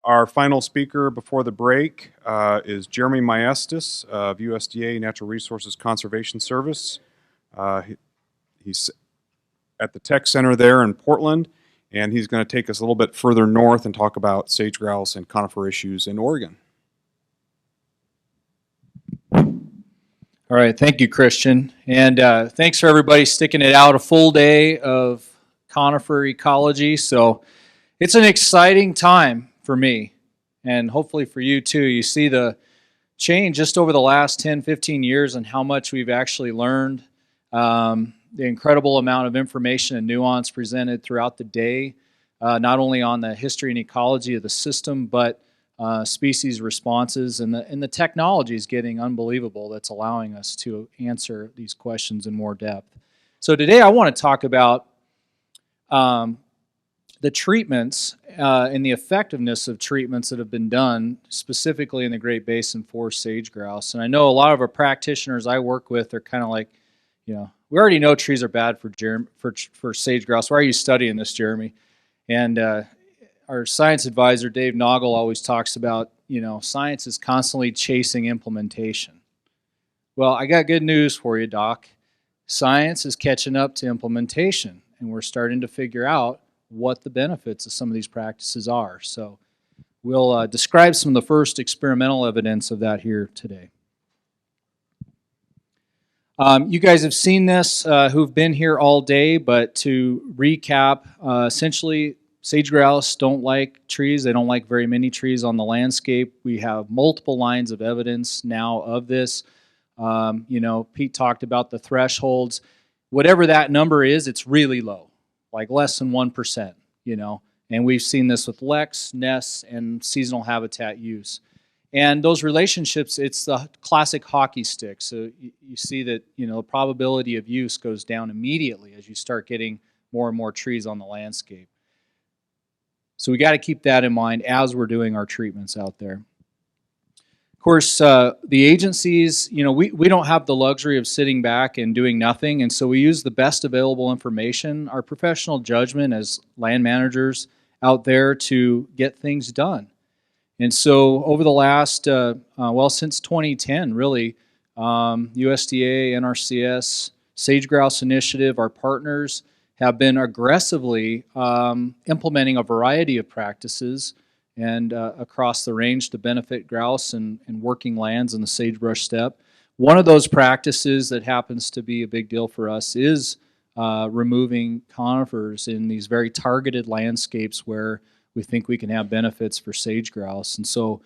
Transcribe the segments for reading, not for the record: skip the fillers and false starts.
Our final speaker before the break is Jeremy Maestas of USDA Natural Resources Conservation Service. He's at the Tech Center there in Portland, and he's going to take us a little bit further north and talk about sage grouse and conifer issues in Oregon. All right, thank you, Christian. And thanks for everybody sticking it out a full day of conifer ecology. So it's an exciting time for me, and hopefully for you too. You see the change just over the last 10, 15 years and how much we've actually learned, the incredible amount of information and nuance presented throughout the day, not only on the history and ecology of the system, but species responses, and the technology is getting unbelievable that's allowing us to answer these questions in more depth. So today I want to talk about the treatments and the effectiveness of treatments that have been done specifically in the Great Basin for sage grouse. And I know a lot of our practitioners I work with are kind of like, we already know trees are bad for sage grouse. Why are you studying this, Jeremy? And our science advisor, Dave Noggle, always talks about, science is constantly chasing implementation. Well, I got good news for you, Doc. Science is catching up to implementation, and we're starting to figure out what the benefits of some of these practices are. So we'll describe some of the first experimental evidence of that here today. You guys have seen this who've been here all day, but to recap, essentially, sage grouse don't like trees. They don't like very many trees on the landscape. We have multiple lines of evidence now of this. Pete talked about the thresholds. Whatever that number is, it's really low, like less than 1%, And we've seen this with leks, nests, and seasonal habitat use. And those relationships, it's the classic hockey stick. So you see that, the probability of use goes down immediately as you start getting more and more trees on the landscape. So we got to keep that in mind as we're doing our treatments out there. Of course, the agencies, we don't have the luxury of sitting back and doing nothing, and so we use the best available information, our professional judgment as land managers out there to get things done. And so over the last, since 2010, really, USDA, NRCS, Sage Grouse Initiative, our partners, have been aggressively implementing a variety of practices and across the range to benefit grouse and working lands in the sagebrush steppe. One of those practices that happens to be a big deal for us is removing conifers in these very targeted landscapes where we think we can have benefits for sage grouse. And so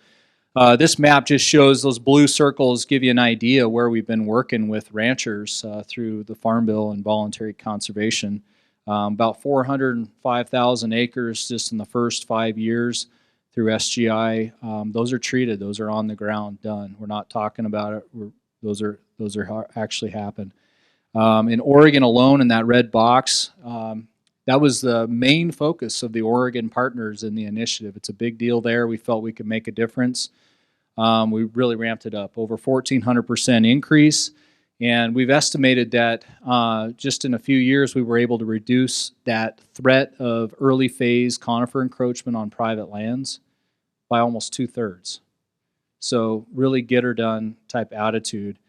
this map just shows those blue circles give you an idea where we've been working with ranchers through the Farm Bill and voluntary conservation. About 405,000 acres just in the first 5 years through SGI. Those are treated. Those are on the ground, done. We're not talking about it. Those are actually happened. In Oregon alone, in that red box, that was the main focus of the Oregon partners in the initiative. It's a big deal there. We felt we could make a difference. We really ramped it up, over 1,400% increase. And we've estimated that just in a few years we were able to reduce that threat of early phase conifer encroachment on private lands by almost 2/3. So really get her done type attitude.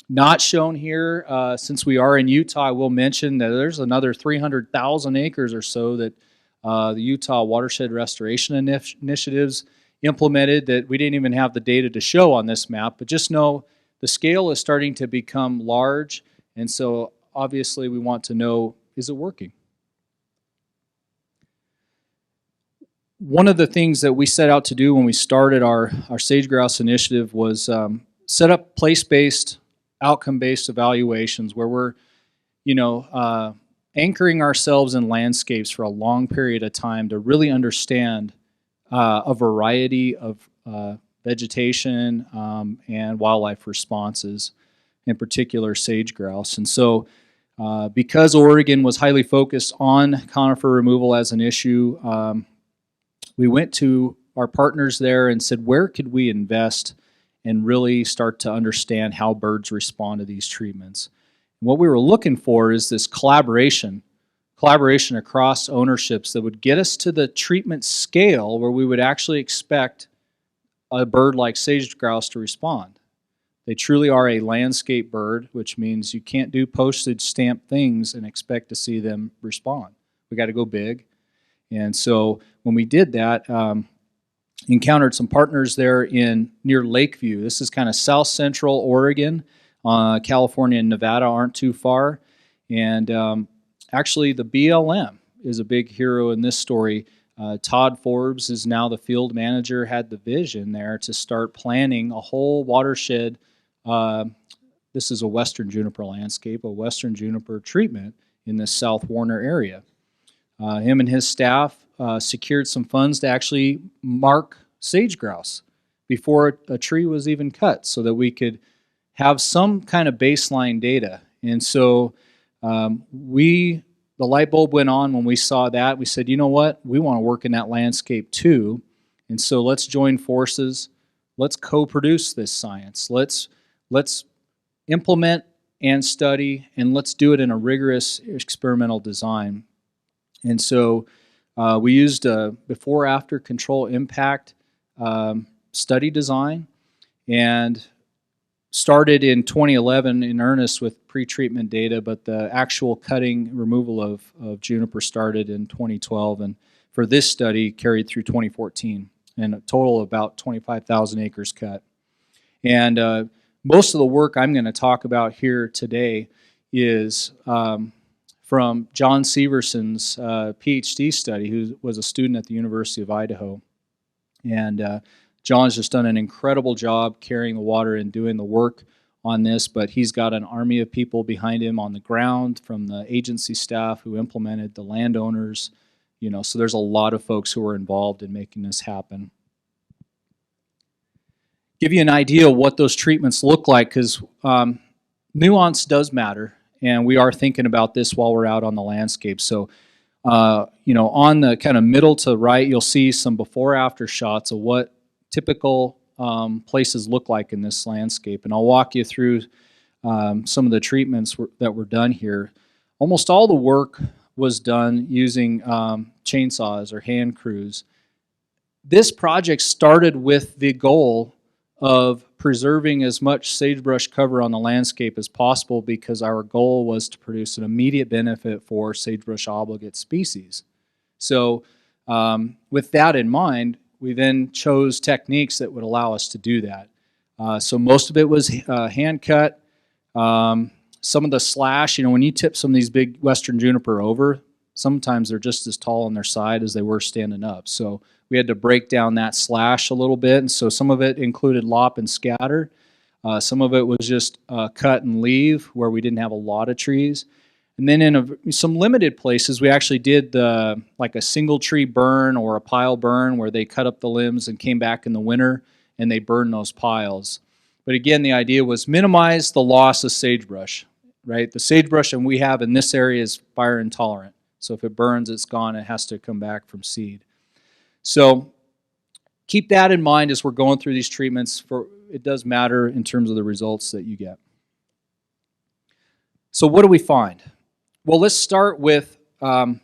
Not shown here, since we are in Utah, I will mention that there's another 300,000 acres or so that the Utah Watershed Restoration Initiatives implemented that we didn't even have the data to show on this map, but just know the scale is starting to become large, and so obviously we want to know, is it working? One of the things that we set out to do when we started our sage grouse initiative was set up place-based, outcome-based evaluations where we're, anchoring ourselves in landscapes for a long period of time to really understand a variety of vegetation and wildlife responses, in particular sage grouse. And so because Oregon was highly focused on conifer removal as an issue, we went to our partners there and said, where could we invest and really start to understand how birds respond to these treatments? And what we were looking for is this collaboration collaboration across ownerships that would get us to the treatment scale where we would actually expect a bird like sage grouse to respond. They truly are a landscape bird, which means you can't do postage stamp things and expect to see them respond. We got to go big. And so when we did that, encountered some partners there near Lakeview. This is kind of south central Oregon. California and Nevada aren't too far. And actually the BLM is a big hero in this story. Todd Forbes is now the field manager, had the vision there to start planning a whole watershed. This is a western juniper landscape, a western juniper treatment in the South Warner area. Him and his staff secured some funds to actually mark sage grouse before a tree was even cut so that we could have some kind of baseline data. And so the light bulb went on when we saw that. We said, you know what? We want to work in that landscape too. And so let's join forces. Let's co-produce this science. Let's implement and study, and let's do it in a rigorous experimental design. And so we used a before-after control impact study design and started in 2011 in earnest with pre-treatment data, but the actual cutting removal of juniper started in 2012, and for this study carried through 2014, and a total of about 25,000 acres cut. And most of the work I'm going to talk about here today is from John Severson's PhD study, who was a student at the University of Idaho. And John's just done an incredible job carrying the water and doing the work on this, but he's got an army of people behind him on the ground from the agency staff who implemented, the landowners, so there's a lot of folks who are involved in making this happen. Give you an idea of what those treatments look like, because nuance does matter, and we are thinking about this while we're out on the landscape. So, on the kind of middle to right, you'll see some before-after shots of what typical places look like in this landscape, and I'll walk you through some of the treatments that were done here. Almost all the work was done using chainsaws or hand crews. This project started with the goal of preserving as much sagebrush cover on the landscape as possible, because our goal was to produce an immediate benefit for sagebrush obligate species. So with that in mind, we then chose techniques that would allow us to do that. So most of it was hand cut. Some of the slash, when you tip some of these big western juniper over, sometimes they're just as tall on their side as they were standing up. So we had to break down that slash a little bit, and so some of it included lop and scatter. Some of it was just cut and leave, where we didn't have a lot of trees. And then in some limited places, we actually did like a single tree burn or a pile burn, where they cut up the limbs and came back in the winter and they burned those piles. But again, the idea was minimize the loss of sagebrush, right? The sagebrush we have in this area is fire intolerant. So if it burns, it's gone. It has to come back from seed. So keep that in mind as we're going through these treatments. It does matter in terms of the results that you get. So what do we find? Well, let's start with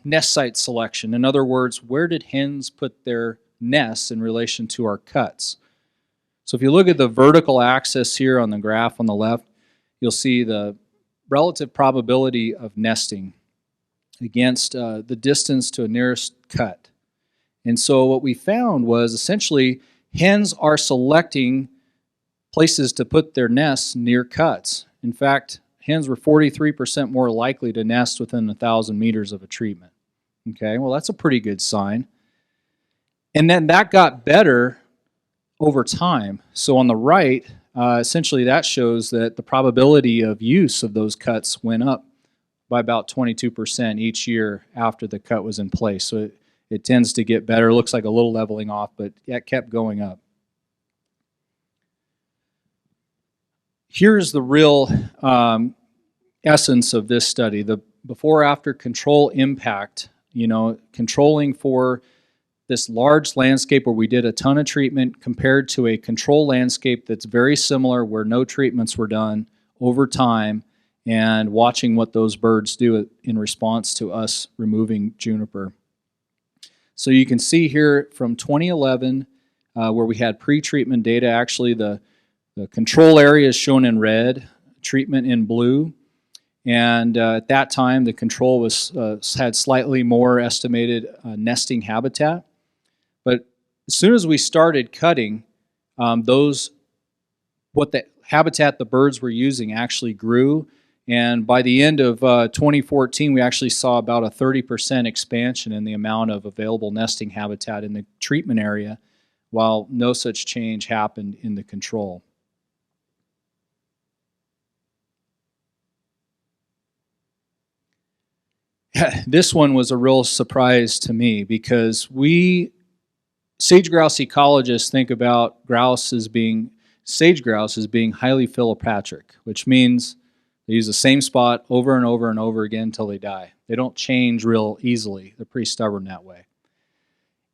nest site selection. In other words, where did hens put their nests in relation to our cuts? So if you look at the vertical axis here on the graph on the left, you'll see the relative probability of nesting against the distance to a nearest cut. And so what we found was essentially hens are selecting places to put their nests near cuts. In fact, hens were 43% more likely to nest within 1,000 meters of a treatment. Okay, well, that's a pretty good sign. And then that got better over time. So on the right, essentially that shows that the probability of use of those cuts went up by about 22% each year after the cut was in place. So it tends to get better. It looks like a little leveling off, but it kept going up. Here's the real essence of this study, the before-after control impact, controlling for this large landscape where we did a ton of treatment compared to a control landscape that's very similar, where no treatments were done over time, and watching what those birds do in response to us removing juniper. So you can see here from 2011, where we had pre-treatment data, actually the control area is shown in red, treatment in blue. And at that time, the control had slightly more estimated nesting habitat. But as soon as we started cutting, what the habitat the birds were using actually grew. And by the end of 2014, we actually saw about a 30% expansion in the amount of available nesting habitat in the treatment area, while no such change happened in the control. This one was a real surprise to me because sage grouse ecologists think about sage grouse as being highly philopatric, which means they use the same spot over and over and over again until they die. They don't change real easily. They're pretty stubborn that way.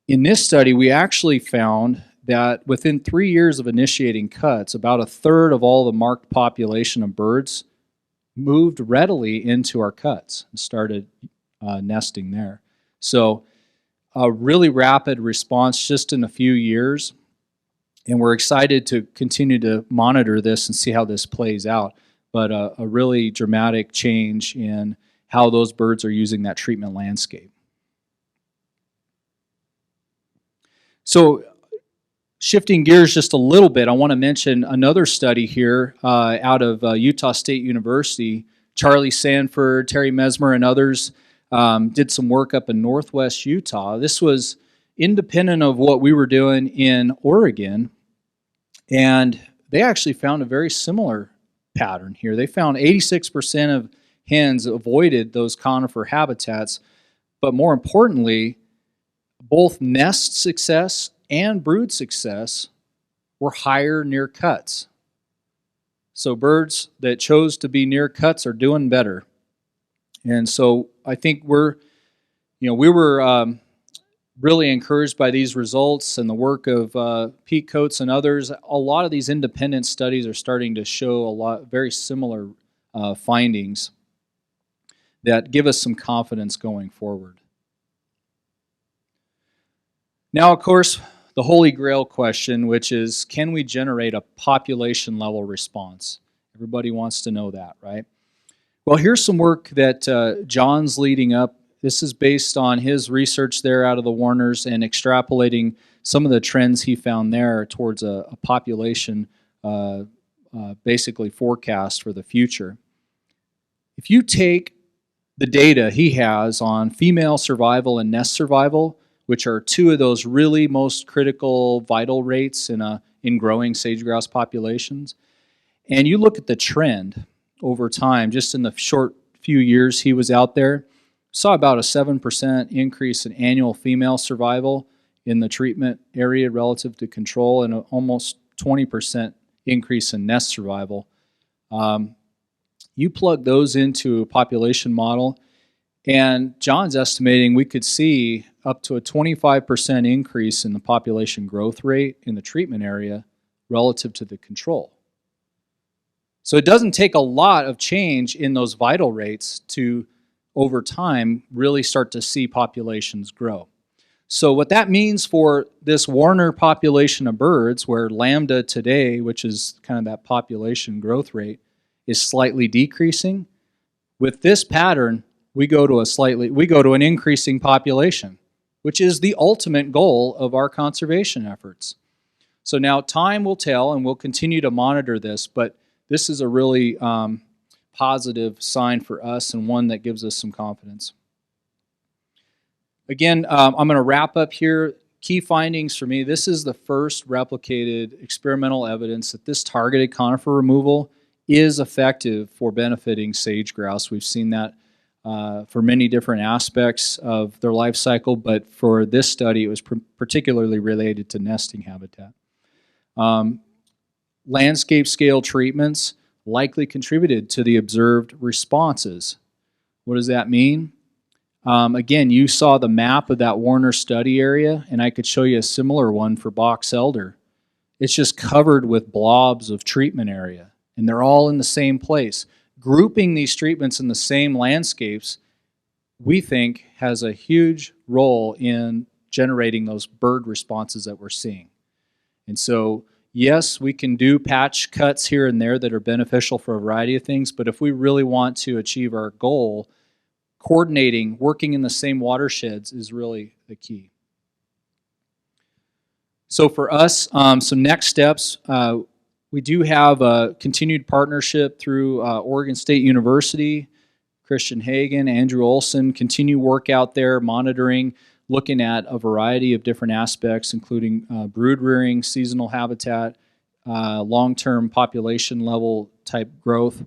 In this study, we actually found that within 3 years of initiating cuts, about a third of all the marked population of birds moved readily into our cuts and started nesting there. So a really rapid response just in a few years, and we're excited to continue to monitor this and see how this plays out. But a really dramatic change in how those birds are using that treatment landscape. So shifting gears just a little bit, I want to mention another study here out of Utah State University. Charlie Sanford, Terry Mesmer, and others did some work up in northwest Utah. This was independent of what we were doing in Oregon, and they actually found a very similar pattern here. They found 86% of hens avoided those conifer habitats, but more importantly, both nest success and brood success were higher near cuts. So birds that chose to be near cuts are doing better. And so I think we were really encouraged by these results and the work of Pete Coates and others. A lot of these independent studies are starting to show very similar findings that give us some confidence going forward. Now, of course, the holy grail question, which is, can we generate a population level response? Everybody wants to know that, right? Well, here's some work that John's leading up. This is based on his research there out of the Warners and extrapolating some of the trends he found there towards a population basically forecast for the future. If you take the data he has on female survival and nest survival, which are two of those really most critical vital rates in growing sage grouse populations, and you look at the trend over time, just in the short few years he was out there, saw about a 7% increase in annual female survival in the treatment area relative to control, and almost 20% increase in nest survival. You plug those into a population model, and John's estimating we could see up to a 25% increase in the population growth rate in the treatment area relative to the control. So it doesn't take a lot of change in those vital rates to, over time, really start to see populations grow. So what that means for this Warner population of birds, where lambda today, which is kind of that population growth rate, is slightly decreasing, with this pattern, we go to an increasing population, which is the ultimate goal of our conservation efforts. So now time will tell, and we'll continue to monitor this, but this is a really positive sign for us and one that gives us some confidence. Again, I'm going to wrap up here. Key findings for me, this is the first replicated experimental evidence that this targeted conifer removal is effective for benefiting sage grouse. We've seen that for many different aspects of their life cycle, but for this study, it was particularly related to nesting habitat. Landscape scale treatments likely contributed to the observed responses. What does that mean? Again, you saw the map of that Warner study area, and I could show you a similar one for box elder. It's just covered with blobs of treatment area, and they're all in the same place. grouping these treatments in the same landscapes, we think has a huge role in generating those bird responses that we're seeing. And so, yes, we can do patch cuts here and there that are beneficial for a variety of things, but if we really want to achieve our goal, coordinating, working in the same watersheds is really the key. So for us, some next steps, we do have a continued partnership through Oregon State University, Christian Hagen, Andrew Olson, continue work out there, monitoring, looking at a variety of different aspects, including brood rearing, seasonal habitat, long-term population level type growth.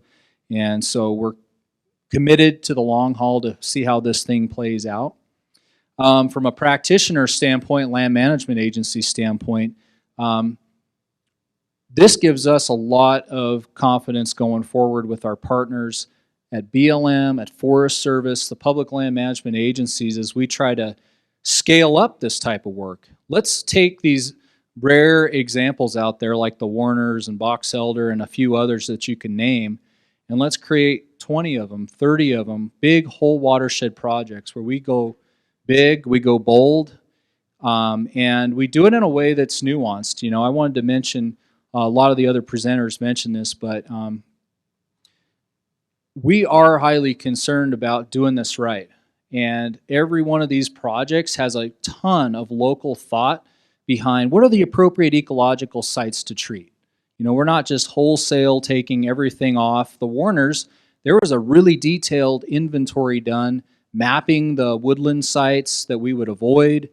And so we're committed to the long haul to see how this thing plays out. From a practitioner standpoint, land management agency standpoint, this gives us a lot of confidence going forward with our partners at BLM, at Forest Service, the public land management agencies, as we try to scale up this type of work. Let's take these rare examples out there like the Warners and box elder and a few others that you can name, and let's create 20 of them, 30 of them, big whole watershed projects where we go big, we go bold, and we do it in a way that's nuanced. You know, I wanted to mention, a lot of the other presenters mentioned this, but we are highly concerned about doing this right. And every one of these projects has a ton of local thought behind what are the appropriate ecological sites to treat. You know, we're not just wholesale taking everything off. The Warners, there was a really detailed inventory done, mapping the woodland sites that we would avoid,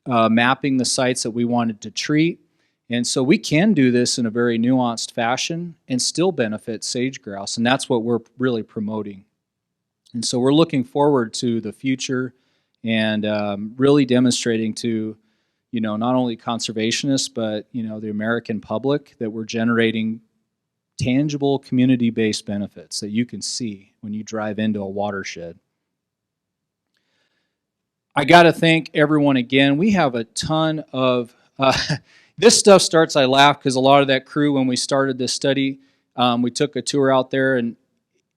mapping the sites that we wanted to treat. And so we can do this in a very nuanced fashion and still benefit sage grouse, and that's what we're really promoting. And so we're looking forward to the future and really demonstrating to, you know, not only conservationists, but, you know, the American public that we're generating tangible community-based benefits that you can see when you drive into a watershed. I got to thank everyone again. We have a ton of, this stuff starts, I laugh because a lot of that crew, when we started this study, we took a tour out there and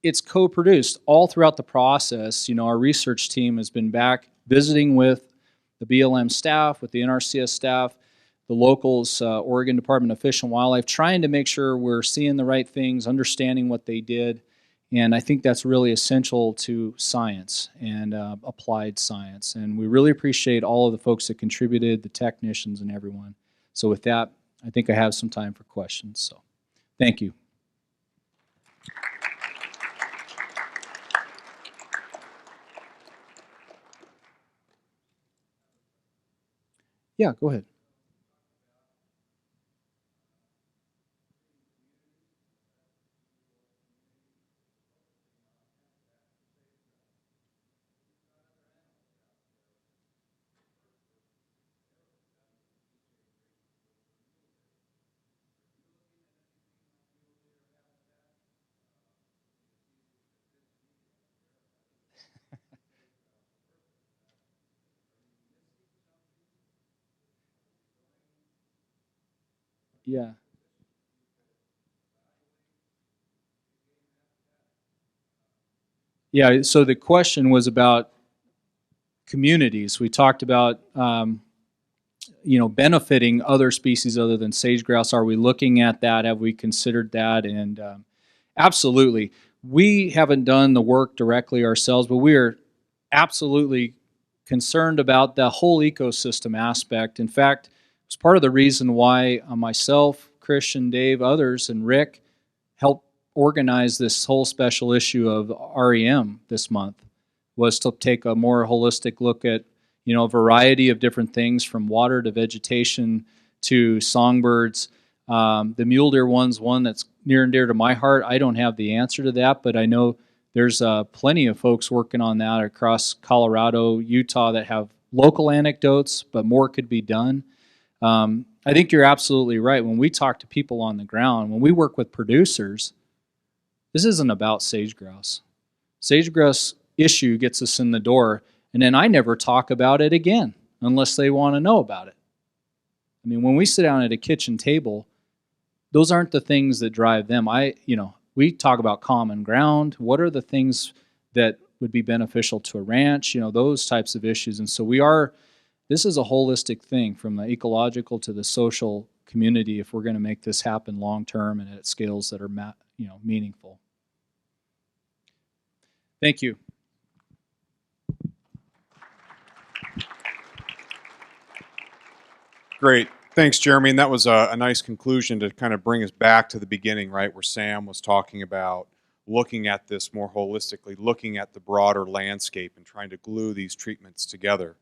it's co-produced all throughout the process. You know, our research team has been back visiting with the BLM staff, with the NRCS staff, the locals, Oregon Department of Fish and Wildlife, trying to make sure we're seeing the right things, understanding what they did. And I think that's really essential to science and applied science. And we really appreciate all of the folks that contributed, the technicians and everyone. So with that, I think I have some time for questions. So thank you. Yeah, go ahead. Yeah. Yeah, so the question was about communities. We talked about, you know, benefiting other species other than sage grouse. Are we looking at that? Have we considered that? And absolutely. We haven't done the work directly ourselves, but we are absolutely concerned about the whole ecosystem aspect. In fact, it's part of the reason why myself, Christian, Dave, others, and Rick helped organize this whole special issue of REM this month, was to take a more holistic look at, you know, a variety of different things from water to vegetation to songbirds. The mule deer one's one that's near and dear to my heart. I don't have the answer to that, but I know there's plenty of folks working on that across Colorado, Utah that have local anecdotes, but more could be done. I think you're absolutely right. When we talk to people on the ground, when we work with producers, this isn't about sage grouse. Sage grouse issue gets us in the door, and then I never talk about it again unless they want to know about it. I mean, when we sit down at a kitchen table, those aren't the things that drive them. You know, we talk about common ground. What are the things that would be beneficial to a ranch? Those types of issues. And so this is a holistic thing from the ecological to the social community if we're going to make this happen long term and at scales that are meaningful. Thank you. Great. Thanks, Jeremy. And that was a nice conclusion to kind of bring us back to the beginning, right, where Sam was talking about looking at this more holistically, looking at the broader landscape and trying to glue these treatments together.